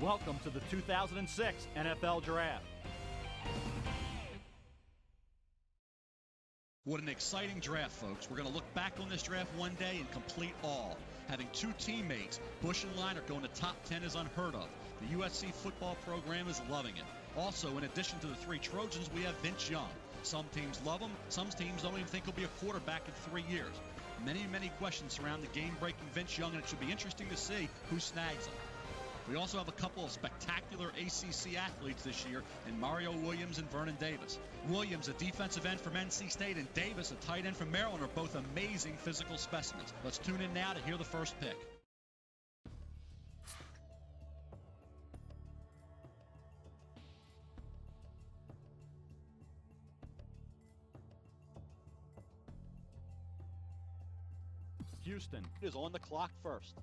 Welcome to the 2006 NFL Draft. What an exciting draft, folks. We're going to look back on this draft one day in complete awe. Having two teammates, Bush and Leinart, going to top 10 is unheard of. The USC football program is loving it. Also, in addition to the three Trojans, we have Vince Young. Some teams love him. Some teams don't even think he'll be a quarterback in 3 years. Many questions surround the game-breaking Vince Young, and it should be interesting to see who snags him. We also have a couple of spectacular ACC athletes this year in Mario Williams and Vernon Davis. Williams, a defensive end from NC State, and Davis, a tight end from Maryland, are both amazing physical specimens. Let's tune in now to hear the first pick. Houston Is on the clock first.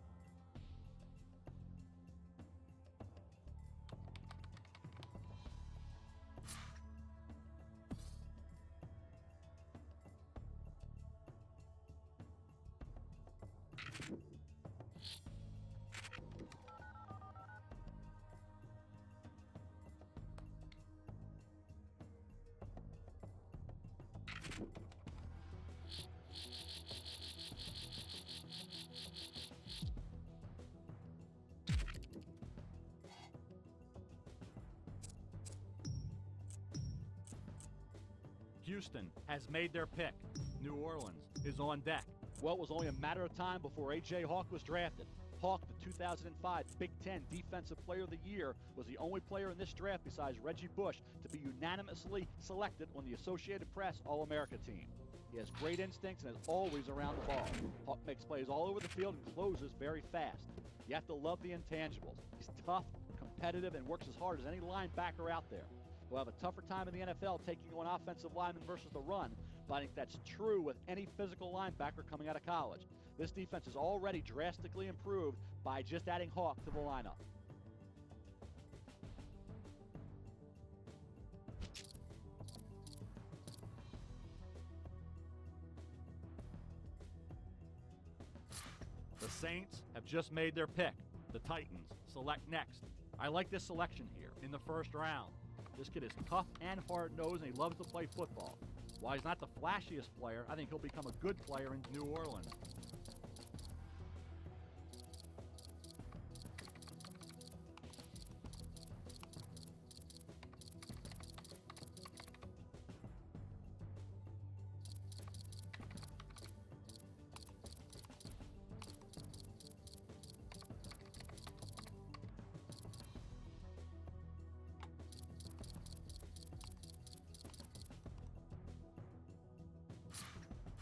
Houston has made their pick. New Orleans is on deck. Well, it was only a matter of time before A.J. Hawk was drafted. Hawk, the 2005 Big Ten Defensive Player of the Year, was the only player in this draft besides Reggie Bush to be unanimously selected on the Associated Press All-America team. He has great instincts and is always around the ball. Hawk makes plays all over the field and closes very fast. You have to love the intangibles. He's tough, competitive, and works as hard as any linebacker out there. He'll have a tougher time in the NFL taking on offensive linemen versus the run, but I think that's true with any physical linebacker coming out of college. This defense is already drastically improved by just adding Hawk to the lineup. The Saints have just made their pick. The Titans select next. I like this selection here in the first round. This kid is tough and hard-nosed, and he loves to play football. While he's not the flashiest player, I think he'll become a good player in New Orleans.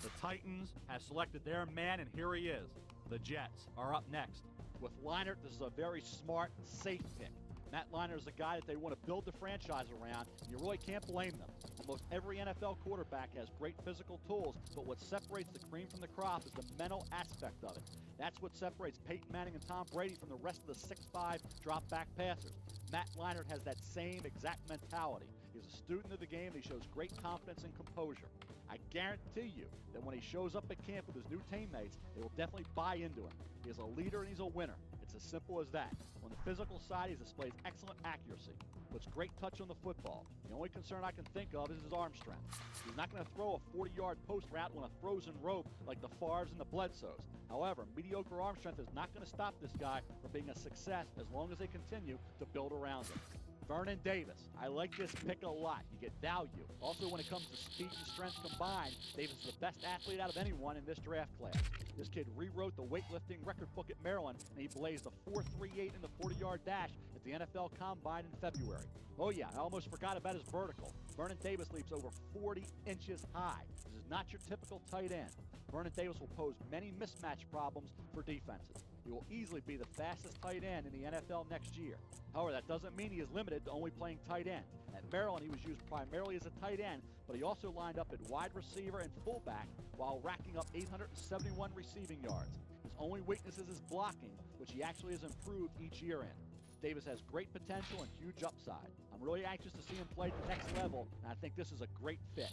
The Titans have selected their man, and here he is. The Jets are up next. With Leinart, this is a very smart, safe pick. Matt Leinart is a guy that they want to build the franchise around, and you really can't blame them. Almost every NFL quarterback has great physical tools, but what separates the cream from the crop is the mental aspect of it. That's what separates Peyton Manning and Tom Brady from the rest of the 6'5" drop-back passers. Matt Leinart has that same exact mentality. He's a student of the game, and he shows great confidence and composure. I guarantee you that when he shows up at camp with his new teammates, they will definitely buy into him. He is a leader and he's a winner. It's as simple as that. On the physical side, he displays excellent accuracy, puts great touch on the football. The only concern I can think of is his arm strength. He's not going to throw a 40-yard post route on a frozen rope like the Favres and the Bledsoes. However, mediocre arm strength is not going to stop this guy from being a success as long as they continue to build around him. Vernon Davis. I like this pick a lot. You get value. Also, when it comes to speed and strength combined, Davis is the best athlete out of anyone in this draft class. This kid rewrote the weightlifting record book at Maryland, and he blazed a 4.38 in the 40-yard dash at the NFL Combine in February. Oh yeah, I almost forgot about his vertical. Vernon Davis leaps over 40 inches high. This is not your typical tight end. Vernon Davis will pose many mismatch problems for defenses. He will easily be the fastest tight end in the NFL next year. However, that doesn't mean he is limited to only playing tight end. At Maryland, he was used primarily as a tight end, but he also lined up at wide receiver and fullback while racking up 871 receiving yards. His only weakness is his blocking, which he actually has improved each year in. Davis has great potential and huge upside. I'm really anxious to see him play at the next level, and I think this is a great fit.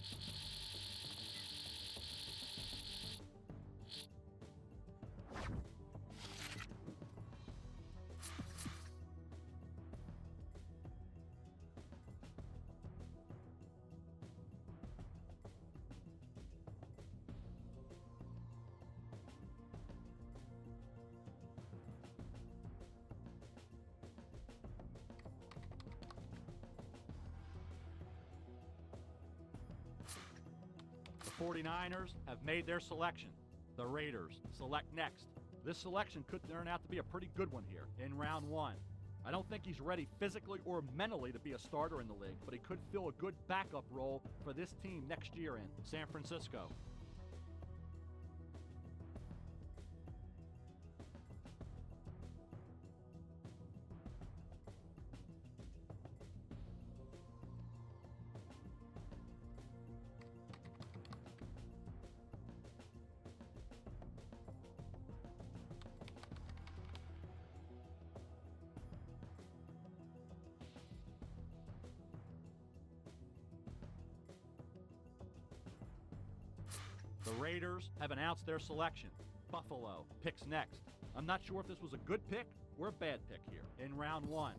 49ers have made their selection. The Raiders select next. This selection could turn out to be a pretty good one here in round 1. I don't think he's ready physically or mentally to be a starter in the league, but he could fill a good backup role for this team next year in San Francisco. The Raiders have announced their selection. Buffalo picks next. I'm not sure if this was a good pick or a bad pick here in round 1.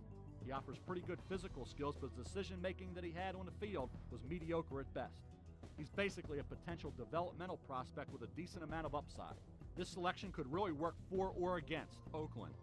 He offers pretty good physical skills, but the decision-making that he had on the field was mediocre at best. He's basically a potential developmental prospect with a decent amount of upside. This selection could really work for or against Oakland.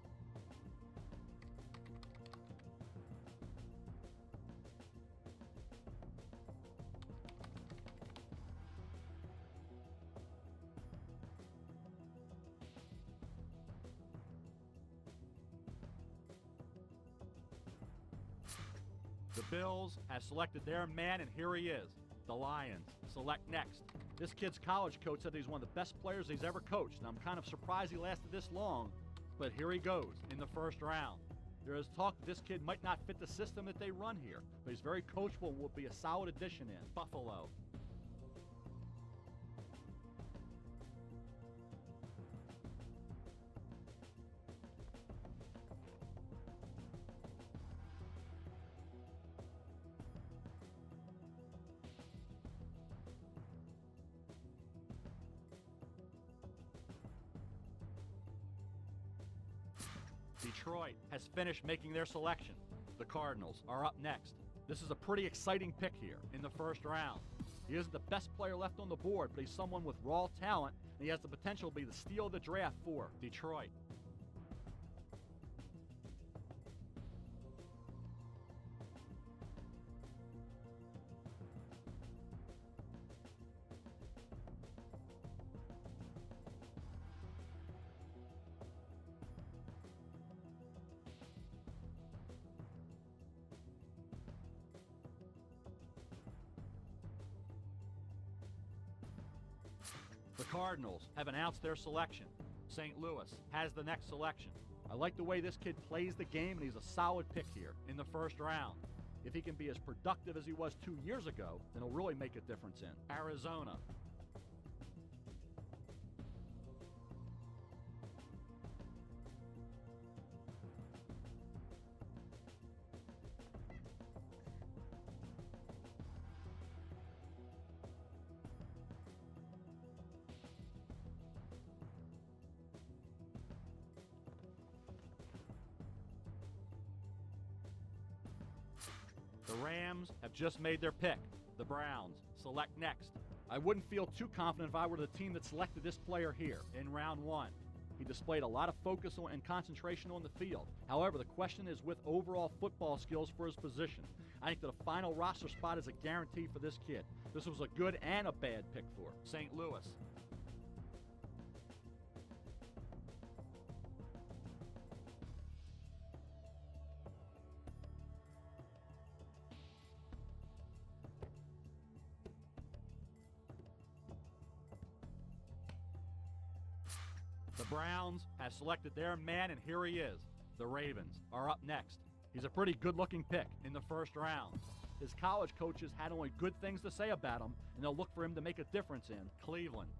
The Bills have selected their man, and here he is. The Lions select next. This kid's college coach said he's one of the best players he's ever coached, and I'm kind of surprised he lasted this long, but here he goes in the first round. There is talk that this kid might not fit the system that they run here, but he's very coachable and will be a solid addition in Buffalo. Detroit has finished making their selection. The Cardinals are up next. This is a pretty exciting pick here in the first round. He isn't the best player left on the board, but he's someone with raw talent, and he has the potential to be the steal of the draft for Detroit. The Cardinals have announced their selection. St. Louis has the next selection. I like the way this kid plays the game, and he's a solid pick here in the first round. If he can be as productive as he was 2 years ago, then he'll really make a difference in Arizona. The Rams have just made their pick. The Browns select next. I wouldn't feel too confident if I were the team that selected this player here in round 1. He displayed a lot of focus and concentration on the field. However, the question is with overall football skills for his position. I think that a final roster spot is a guarantee for this kid. This was a good and a bad pick for St. Louis. The Browns have selected their man, and here he is. The Ravens are up next. He's a pretty good-looking pick in the first round. His college coaches had only good things to say about him, and they'll look for him to make a difference in Cleveland.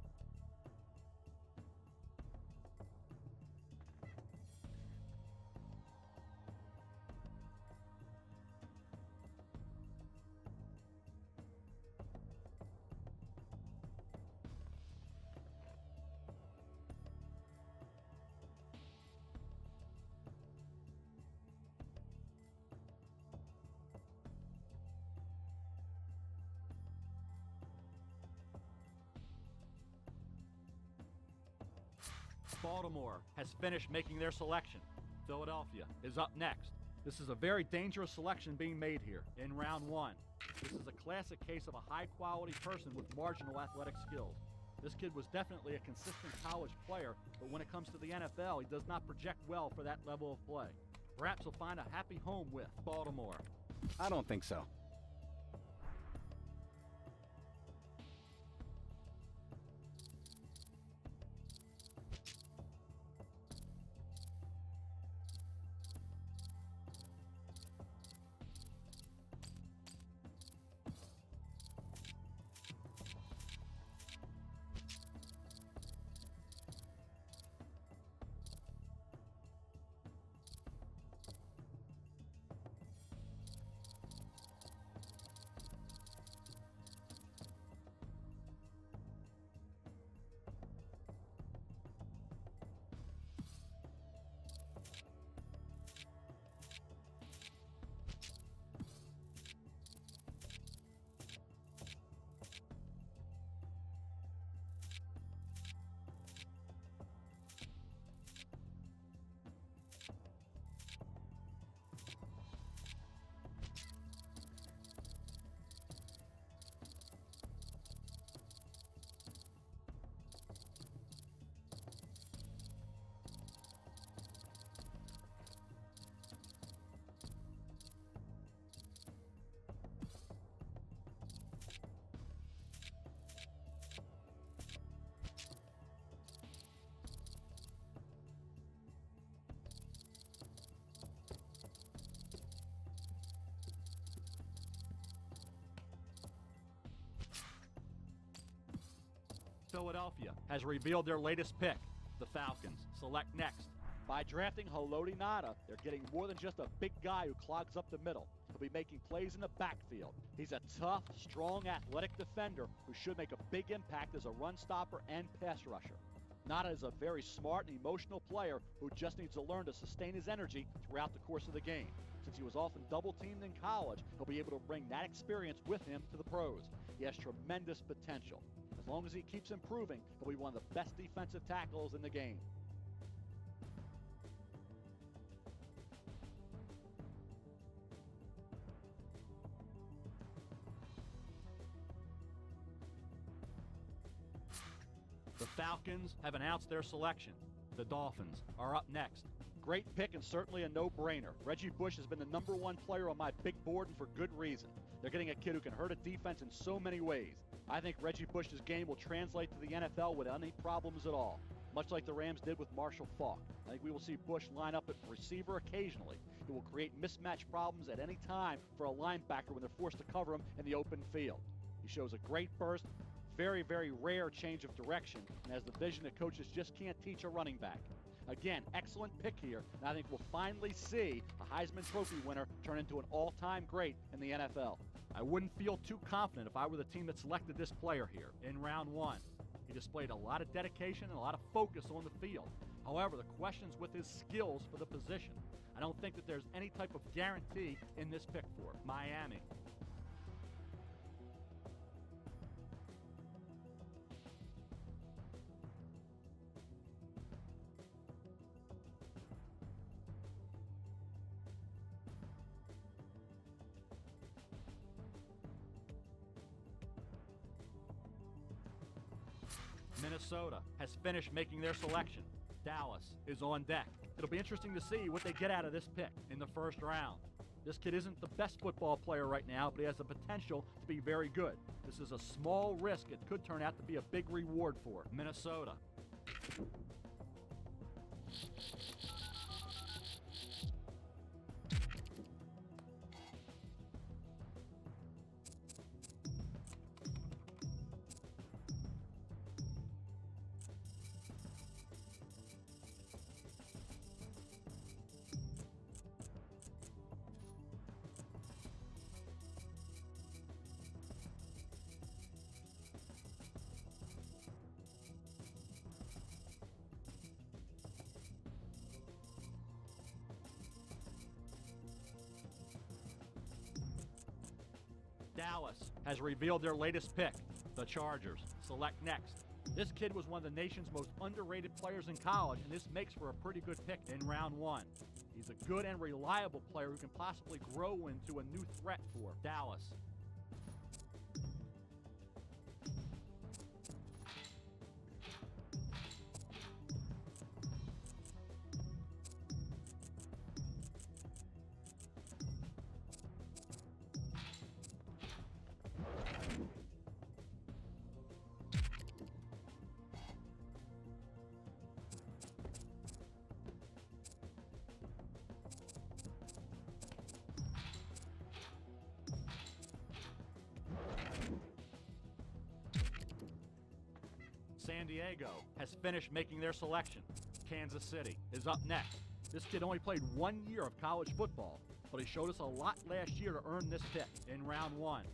Baltimore has finished making their selection. Philadelphia is up next. This is a very dangerous selection being made here in round 1. This is a classic case of a high-quality person with marginal athletic skills. This kid was definitely a consistent college player, but when it comes to the NFL, he does not project well for that level of play. Perhaps he'll find a happy home with Baltimore. I don't think so. Philadelphia has revealed their latest pick. The Falcons select next. By drafting Haloti Ngata, they're getting more than just a big guy who clogs up the middle. He'll be making plays in the backfield. He's a tough, strong, athletic defender who should make a big impact as a run stopper and pass rusher. Ngata is a very smart and emotional player who just needs to learn to sustain his energy throughout the course of the game. Since he was often double-teamed in college, he'll be able to bring that experience with him to the pros. He has tremendous potential. As long as he keeps improving, he'll be one of the best defensive tackles in the game. The Falcons have announced their selection. The Dolphins are up next. Great pick and certainly a no-brainer. Reggie Bush has been the #1 player on my big board and for good reason. They're getting a kid who can hurt a defense in so many ways. I think Reggie Bush's game will translate to the NFL without any problems at all, much like the Rams did with Marshall Faulk. I think we will see Bush line up at receiver occasionally. He will create mismatch problems at any time for a linebacker when they're forced to cover him in the open field. He shows a great burst, very, very rare change of direction, and has the vision that coaches just can't teach a running back. Again, excellent pick here, and I think we'll finally see a Heisman Trophy winner turn into an all-time great in the NFL. I wouldn't feel too confident if I were the team that selected this player here in round 1. He displayed a lot of dedication and a lot of focus on the field. However, the question's with his skills for the position. I don't think that there's any type of guarantee in this pick for Miami. Minnesota has finished making their selection. Dallas is on deck. It'll be interesting to see what they get out of this pick in the first round. This kid isn't the best football player right now, but he has the potential to be very good. This is a small risk. It could turn out to be a big reward for Minnesota. Dallas has revealed their latest pick. The Chargers select next. This kid was one of the nation's most underrated players in college, and this makes for a pretty good pick in round 1. He's a good and reliable player who can possibly grow into a new threat for Dallas. San Diego has finished making their selection. Kansas City is up next. This kid only played 1 year of college football, but he showed us a lot last year to earn this pick in round 1.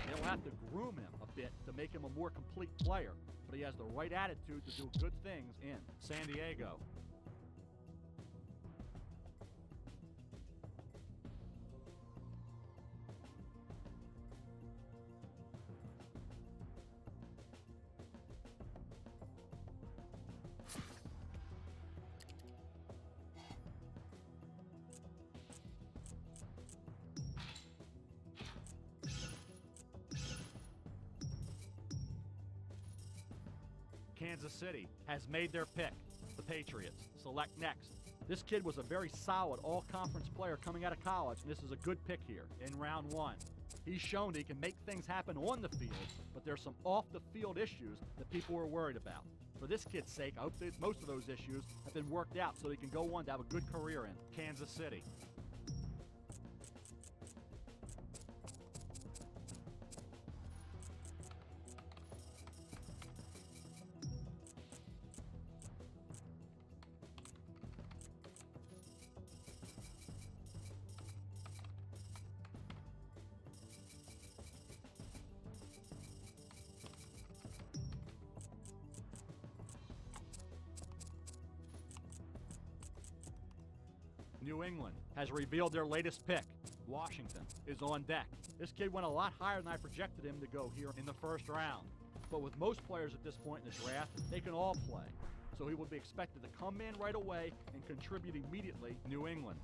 They'll have to groom him a bit to make him a more complete player, but he has the right attitude to do good things in San Diego. Kansas City has made their pick. The Patriots select next. This kid was a very solid all-conference player coming out of college, and this is a good pick here in round 1. He's shown that he can make things happen on the field, but there's some off-the-field issues that people were worried about. For this kid's sake, I hope that most of those issues have been worked out so he can go on to have a good career in Kansas City. New England has revealed their latest pick. Washington is on deck. This kid went a lot higher than I projected him to go here in the first round. But with most players at this point in the draft, they can all play. So he would be expected to come in right away and contribute immediately to New England.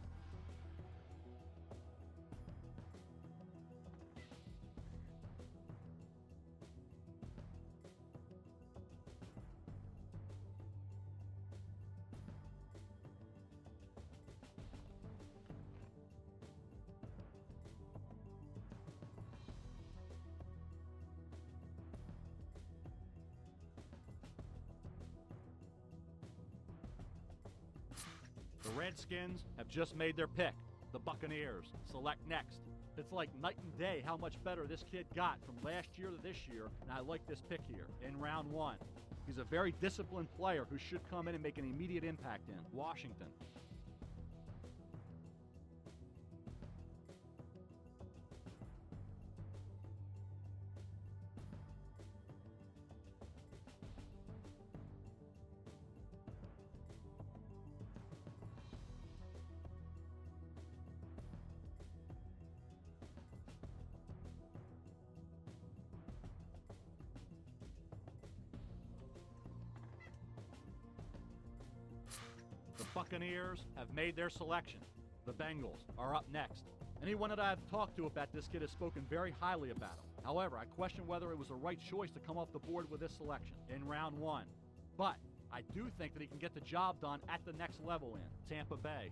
The Redskins have just made their pick. The Buccaneers select next. It's like night and day how much better this kid got from last year to this year, and I like this pick here in round 1. He's a very disciplined player who should come in and make an immediate impact in Washington. The Buccaneers have made their selection. The Bengals are up next. Anyone that I've talked to about this kid has spoken very highly about him. However, I question whether it was the right choice to come off the board with this selection in round 1. But I do think that he can get the job done at the next level in Tampa Bay.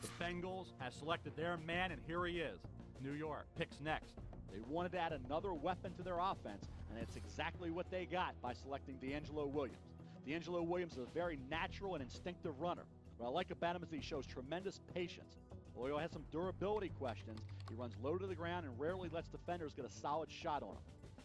The Bengals have selected their man, and here he is. New York picks next. They wanted to add another weapon to their offense, and it's exactly what they got by selecting DeAngelo Williams. DeAngelo Williams is a very natural and instinctive runner. What I like about him is he shows tremendous patience. Although he has some durability questions, he runs low to the ground and rarely lets defenders get a solid shot on him.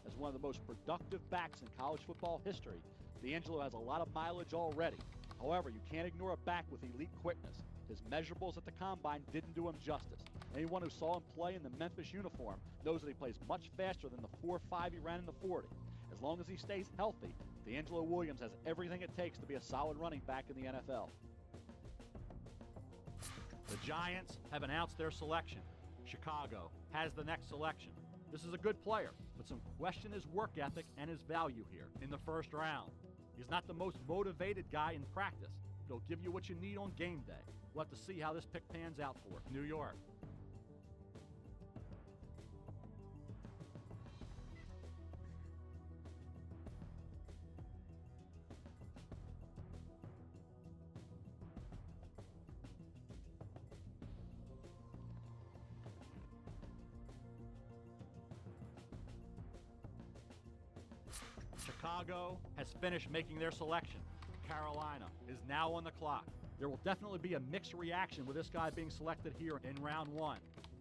As one of the most productive backs in college football history, DeAngelo has a lot of mileage already. However, you can't ignore a back with elite quickness. His measurables at the Combine didn't do him justice. Anyone who saw him play in the Memphis uniform knows that he plays much faster than the 4.5 he ran in the 40. As long as he stays healthy, D'Angelo Williams has everything it takes to be a solid running back in the NFL. The Giants have announced their selection. Chicago has the next selection. This is a good player, but some question his work ethic and his value here in the first round. He's not the most motivated guy in practice, but he'll give you what you need on game day. We'll have to see how this pick pans out for New York. Chicago has finished making their selection. Carolina is now on the clock. There will definitely be a mixed reaction with this guy being selected here in round one.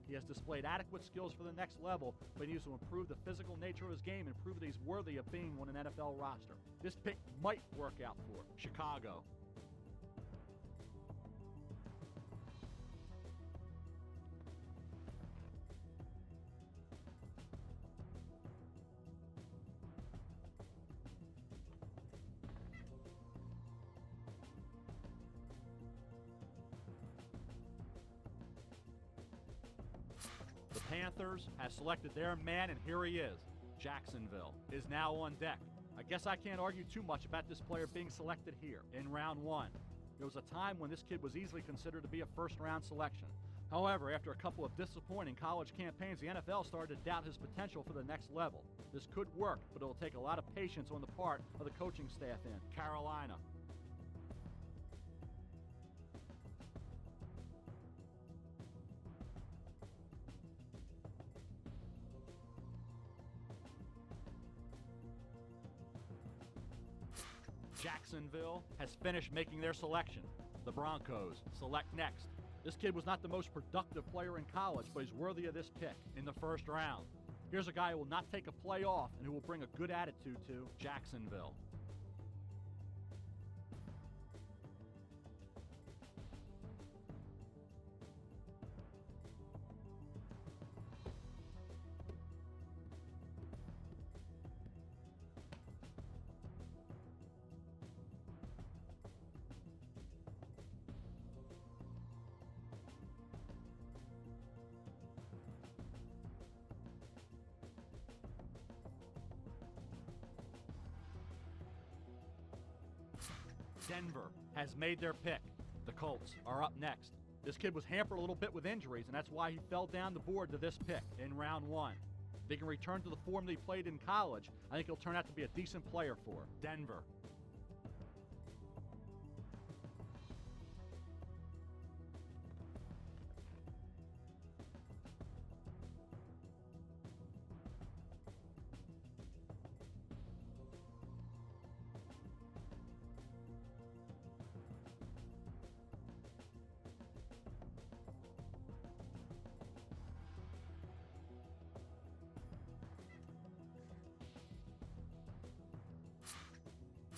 He has displayed adequate skills for the next level, but he needs to improve the physical nature of his game and prove that he's worthy of being on an NFL roster. This pick might work out for Chicago. The Panthers have selected their man, and here he is. Jacksonville is now on deck. I guess I can't argue too much about this player being selected here in round one. There was a time when this kid was easily considered to be a first-round selection. However, after a couple of disappointing college campaigns, the NFL started to doubt his potential for the next level. This could work, but it'll take a lot of patience on the part of the coaching staff in Carolina. Jacksonville has finished making their selection. The Broncos select next. This kid was not the most productive player in college, but he's worthy of this pick in the first round. Here's a guy who will not take a play off and who will bring a good attitude to Jacksonville. Denver has made their pick. The Colts are up next. This kid was hampered a little bit with injuries, and that's why he fell down the board to this pick in round one. If he can return to the form that he played in college, I think he'll turn out to be a decent player for Denver.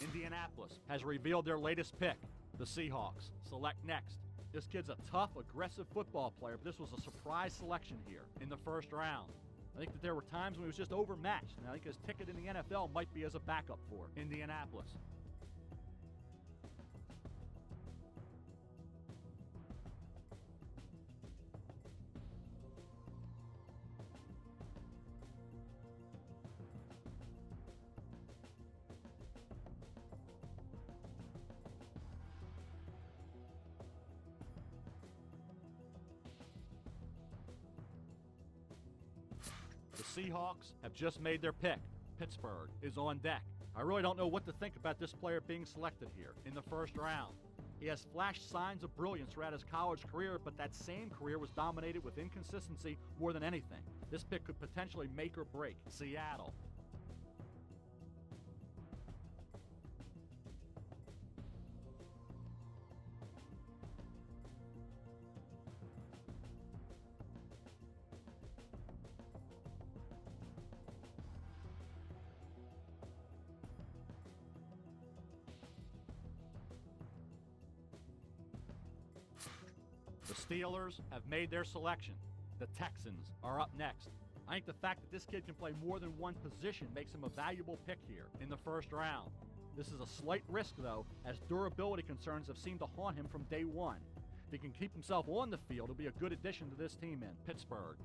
Indianapolis has revealed their latest pick. The Seahawks select next. This kid's a tough, aggressive football player, but this was a surprise selection here in the first round. I think that there were times when he was just overmatched, and I think his ticket in the NFL might be as a backup for Indianapolis. The Seahawks have just made their pick. Pittsburgh is on deck. I really don't know what to think about this player being selected here in the first round. He has flashed signs of brilliance throughout his college career, but that same career was dominated with inconsistency more than anything. This pick could potentially make or break Seattle. The Steelers have made their selection. The Texans are up next. I think the fact that this kid can play more than one position makes him a valuable pick here in the first round. This is a slight risk, though, as durability concerns have seemed to haunt him from day one. If he can keep himself on the field, he'll be a good addition to this team in Pittsburgh.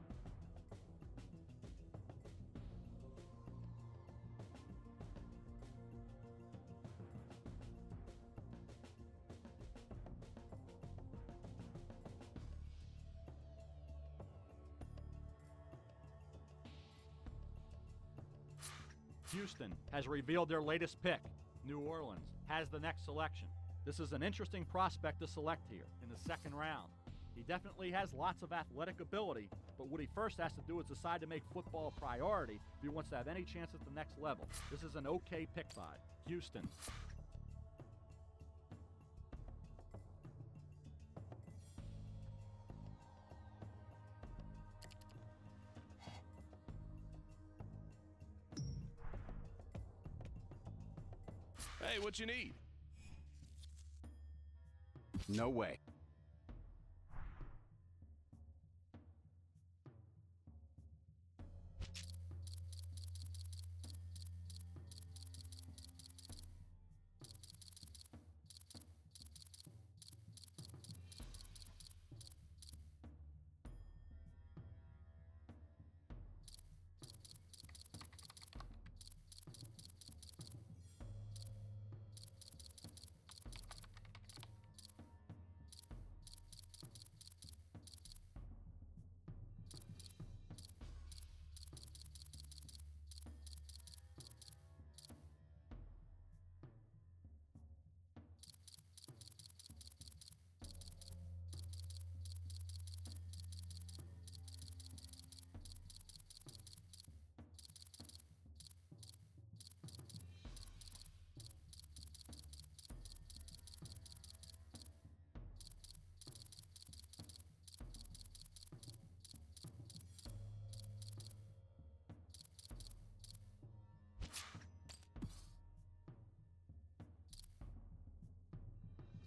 Houston has revealed their latest pick. New Orleans has the next selection. This is an interesting prospect to select here in the second round. He definitely has lots of athletic ability, but what he first has to do is decide to make football a priority if he wants to have any chance at the next level. This is an okay pick by Houston. Hey, what you need? No way.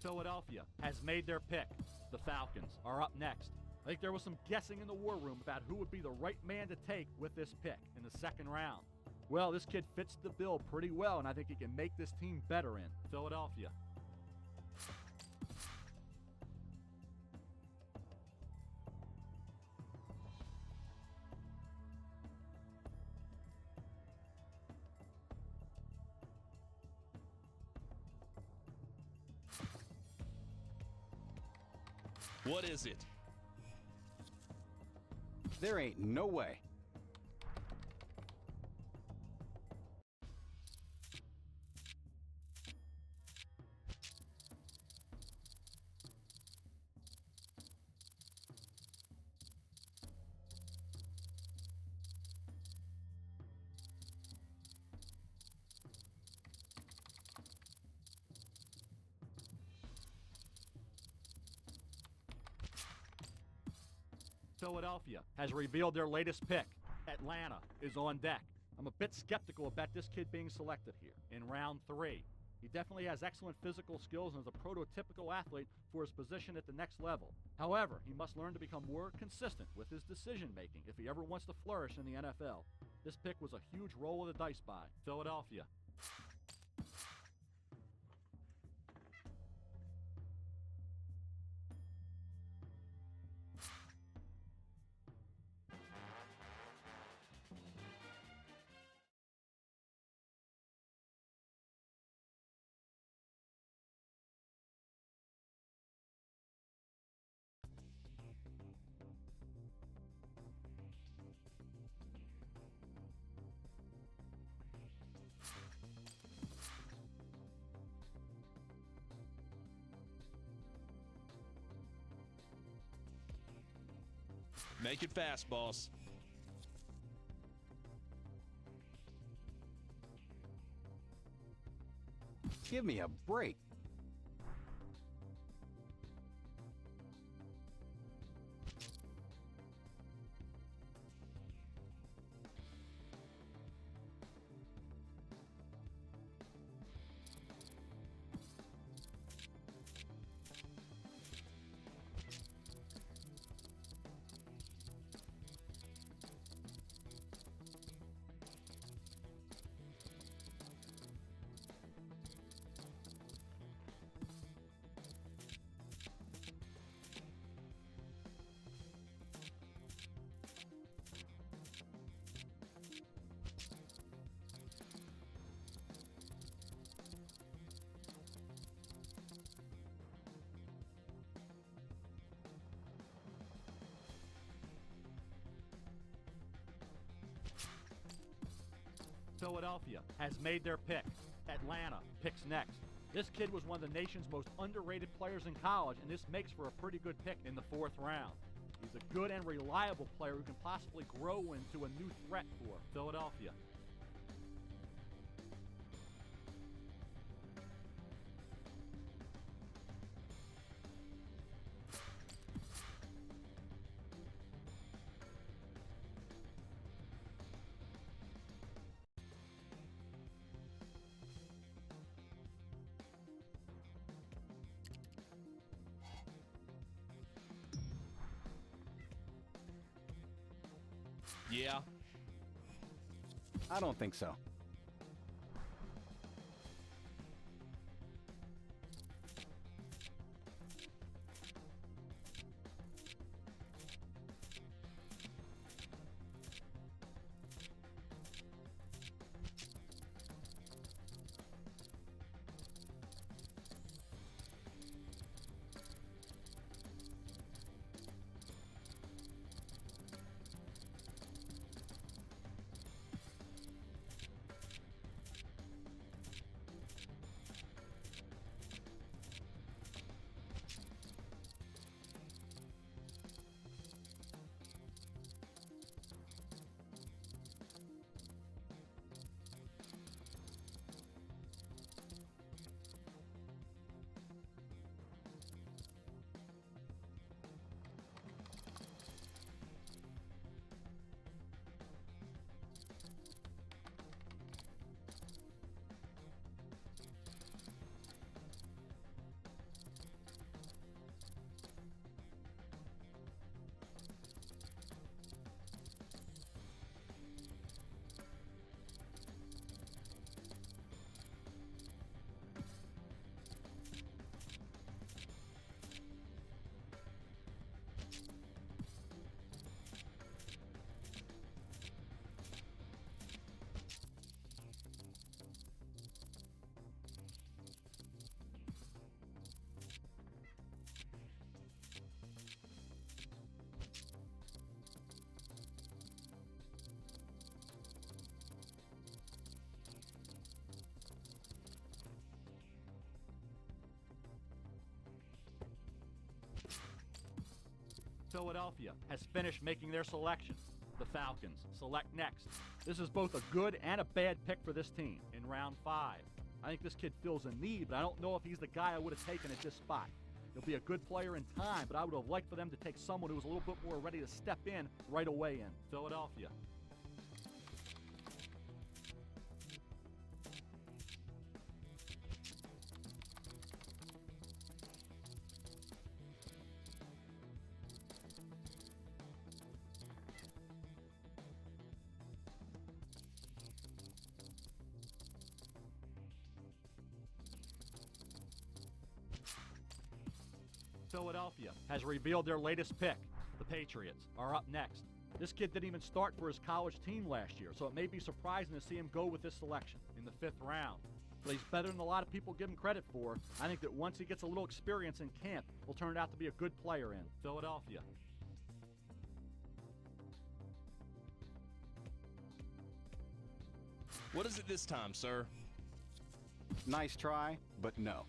Philadelphia has made their pick. The Falcons are up next. I think there was some guessing in the war room about who would be the right man to take with this pick in the second round. Well, this kid fits the bill pretty well, and I think he can make this team better in Philadelphia. What is it? There ain't no way. Philadelphia has revealed their latest pick. Atlanta is on deck. I'm a bit skeptical about this kid being selected here in round 3. He definitely has excellent physical skills and is a prototypical athlete for his position at the next level. However, he must learn to become more consistent with his decision making if he ever wants to flourish in the NFL. This pick was a huge roll of the dice by Philadelphia. Make it fast, boss. Give me a break. Philadelphia has made their pick. Atlanta picks next. This kid was one of the nation's most underrated players in college, and this makes for a pretty good pick in the 4th round. He's a good and reliable player who can possibly grow into a new threat for Philadelphia. Yeah. I don't think so. Philadelphia has finished making their selection. The Falcons select next. This is both a good and a bad pick for this team in round 5. I think this kid fills a need, but I don't know if he's the guy I would have taken at this spot. He'll be a good player in time, but I would have liked for them to take someone who was a little bit more ready to step in right away in Philadelphia. Philadelphia has revealed their latest pick. The Patriots are up next. This kid didn't even start for his college team last year, so it may be surprising to see him go with this selection in the 5th round. But he's better than a lot of people give him credit for. I think that once he gets a little experience in camp, he'll turn out to be a good player in Philadelphia. What is it this time, sir? Nice try, but no.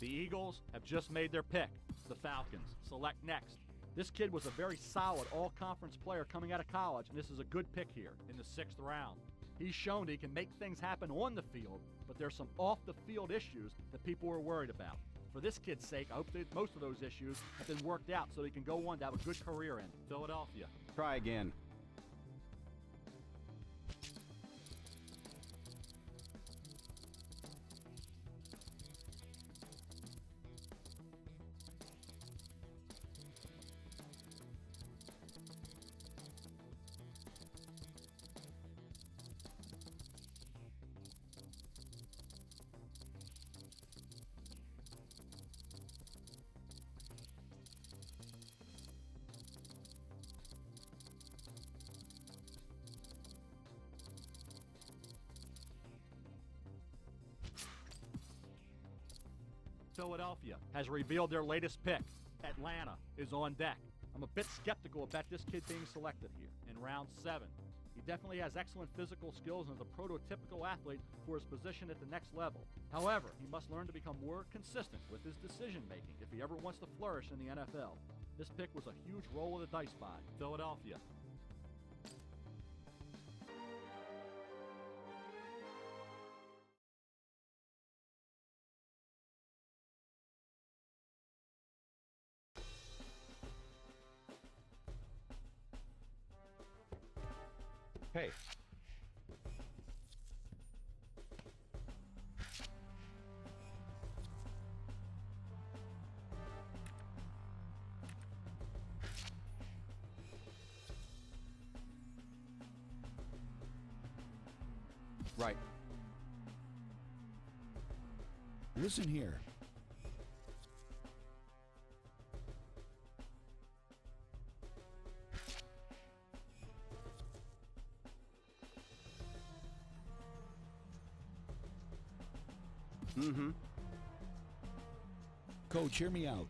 The Eagles have just made their pick. The Falcons select next. This kid was a very solid all-conference player coming out of college, and this is a good pick here in the 6th round. He's shown that he can make things happen on the field, but there's some off-the-field issues that people are worried about. For this kid's sake, I hope that most of those issues have been worked out so he can go on to have a good career in Philadelphia. Try again. Philadelphia has revealed their latest pick. Atlanta is on deck. I'm a bit skeptical about this kid being selected here in round 7. He definitely has excellent physical skills and is a prototypical athlete for his position at the next level. However, he must learn to become more consistent with his decision making if he ever wants to flourish in the NFL. This pick was a huge roll of the dice by Philadelphia. Hey. Right. Listen here. Mm-hmm. Coach, hear me out.